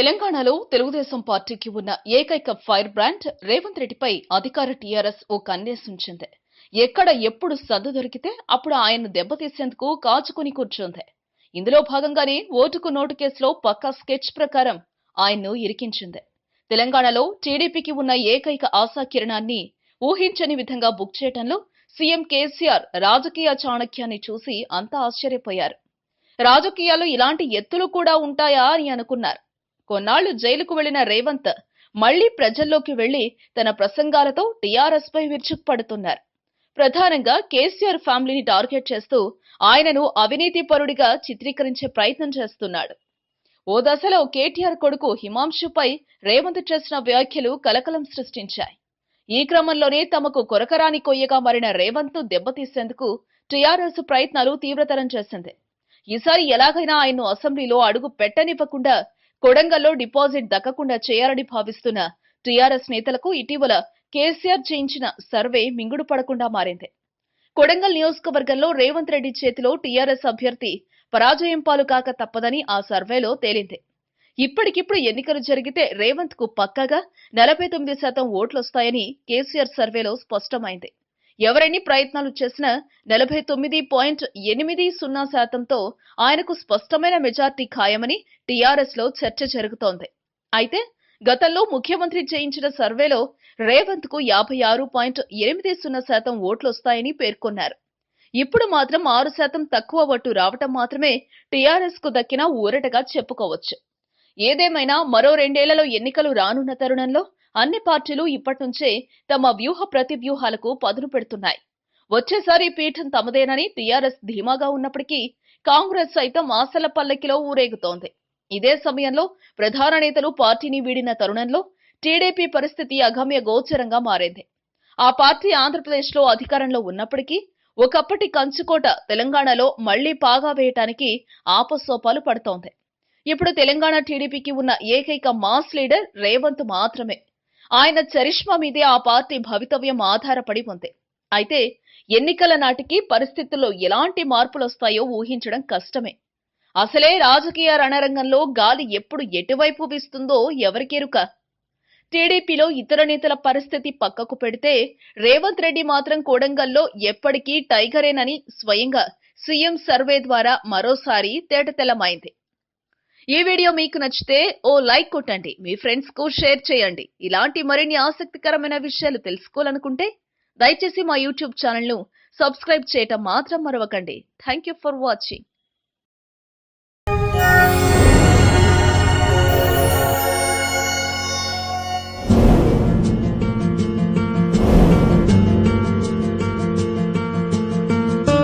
తెలంగాణలో తెలుగుదేశం పార్టీకి ఉన్న ఏకైక ఫైర్ బ్రాండ్ రేవంత్ రెడ్డిపై అధికార టీఆర్ఎస్ ఓ కన్నేసుంచింది. ఎక్కడ ఎప్పుడు సద్దు దొరికితే అప్పుడు ఆయన్ను దెబ్బతీసేందుకు కాచుకుని కూర్చుంది. ఇందులో భాగంగానే ఓటుకు నోటు కేసులో పక్కా స్కెచ్ ప్రకారం ఆయన్ను ఇరికించింది. తెలంగాణలో టీడీపీకి ఉన్న ఏకైక ఆశాకిరణాన్ని ఊహించని విధంగా బుక్ చేయడంలో సీఎం కేసీఆర్ రాజకీయ చాణక్యాన్ని చూసి అంతా ఆశ్చర్యపోయారు. రాజకీయాల్లో ఇలాంటి ఎత్తులు కూడా ఉంటాయా అని అనుకున్నారు. కొన్నాళ్లు జైలుకు వెళ్లిన రేవంత్ మళ్లీ ప్రజల్లోకి వెళ్లి తన ప్రసంగాలతో టీఆర్ఎస్ పై విరుచుకుపడుతున్నారు. ప్రధానంగా కేసీఆర్ ఫ్యామిలీని టార్గెట్ చేస్తూ ఆయనను అవినీతి పరుడిగా చిత్రీకరించే ప్రయత్నం చేస్తున్నాడు. ఓ దశలో కేటీఆర్ కొడుకు హిమాంశుపై రేవంత్ చేసిన వ్యాఖ్యలు కలకలం సృష్టించాయి. ఈ క్రమంలోనే తమకు కొరకరాని కొయ్యగా మారిన రేవంత్ ను దెబ్బతీసేందుకు టీఆర్ఎస్ ప్రయత్నాలు తీవ్రతరం చేసింది. ఈసారి ఎలాగైనా ఆయన్ను అసెంబ్లీలో అడుగు పెట్టనివ్వకుండా కొడంగల్లో డిపాజిట్ దక్కకుండా చేయాలని భావిస్తున్న టీఆర్ఎస్ నేతలకు ఇటీవల కేసీఆర్ చేయించిన సర్వే మింగుడు పడకుండా మారింది. కొడంగల్ నియోజకవర్గంలో రేవంత్ రెడ్డి చేతిలో టీఆర్ఎస్ అభ్యర్థి పరాజయం పాలు కాక తప్పదని ఆ సర్వేలో తేలింది. ఇప్పటికిప్పుడు ఎన్నికలు జరిగితే రేవంత్ కు పక్కాగా 49% ఓట్లొస్తాయని కేసీఆర్ సర్వేలో స్పష్టమైంది. ఎవరెన్ని ప్రయత్నాలు చేసినా 49.80% ఆయనకు స్పష్టమైన మెజార్టీ ఖాయమని టీఆర్ఎస్ లో చర్చ జరుగుతోంది. అయితే గతంలో ముఖ్యమంత్రి చేయించిన సర్వేలో రేవంత్ కు 56.80% ఓట్లొస్తాయని పేర్కొన్నారు. ఇప్పుడు మాత్రం 6% తక్కువ ఓటు రావటం మాత్రమే టీఆర్ఎస్ కు దక్కిన ఊరటగా చెప్పుకోవచ్చు. ఏదేమైనా మరో 2 ఏళ్లలో ఎన్నికలు రానున్న తరుణంలో అన్ని పార్టీలు ఇప్పటినుంచే తమ వ్యూహ ప్రతివ్యూహాలకు పదును పెడుతున్నాయి. వచ్చేసారి పీఠం తమదేనని టీఆర్ఎస్ ధీమాగా ఉన్నప్పటికీ కాంగ్రెస్ సైతం ఆశల పల్లకిలో ఊరేగుతోంది. ఇదే సమయంలో ప్రధాన నేతలు పార్టీని వీడిన తరుణంలో టీడీపీ పరిస్థితి అగమ్య గోచరంగా మారింది. ఆ పార్టీ ఆంధ్రప్రదేశ్లో అధికారంలో ఉన్నప్పటికీ ఒకప్పటి కంచుకోట తెలంగాణలో మళ్లీ పాగా వేయటానికి ఆపసోపాలు పడుతోంది. ఇప్పుడు తెలంగాణ టీడీపీకి ఉన్న ఏకైక మాస్ లీడర్ రేవంత్ మాత్రమే. ఆయన చరిష్మా మీదే ఆ పార్టీ భవితవ్యం ఆధారపడి ఉంది. అయితే ఎన్నికల నాటికి పరిస్థితుల్లో ఎలాంటి మార్పులొస్తాయో ఊహించడం కష్టమే. అసలే రాజకీయ రణరంగంలో గాలి ఎప్పుడు ఎటువైపు వీస్తుందో ఎవరికెరుక. టీడీపీలో ఇతర నేతల పరిస్థితి పక్కకు పెడితే రేవంత్ రెడ్డి మాత్రం కొడంగల్లో ఎప్పటికీ టైగరేనని స్వయంగా సీఎం సర్వే ద్వారా మరోసారి తేటతెల్లమైంది. ఈ వీడియో మీకు నచ్చితే ఓ లైక్ కొట్టండి, మీ ఫ్రెండ్స్ కు షేర్ చేయండి. ఇలాంటి మరిన్ని ఆసక్తికరమైన విషయాలు తెలుసుకోవాలనుకుంటే దయచేసి మా యూట్యూబ్ ఛానల్ ను సబ్స్క్రైబ్ చేయటం మాత్రం మరవకండి. Thank you for watching.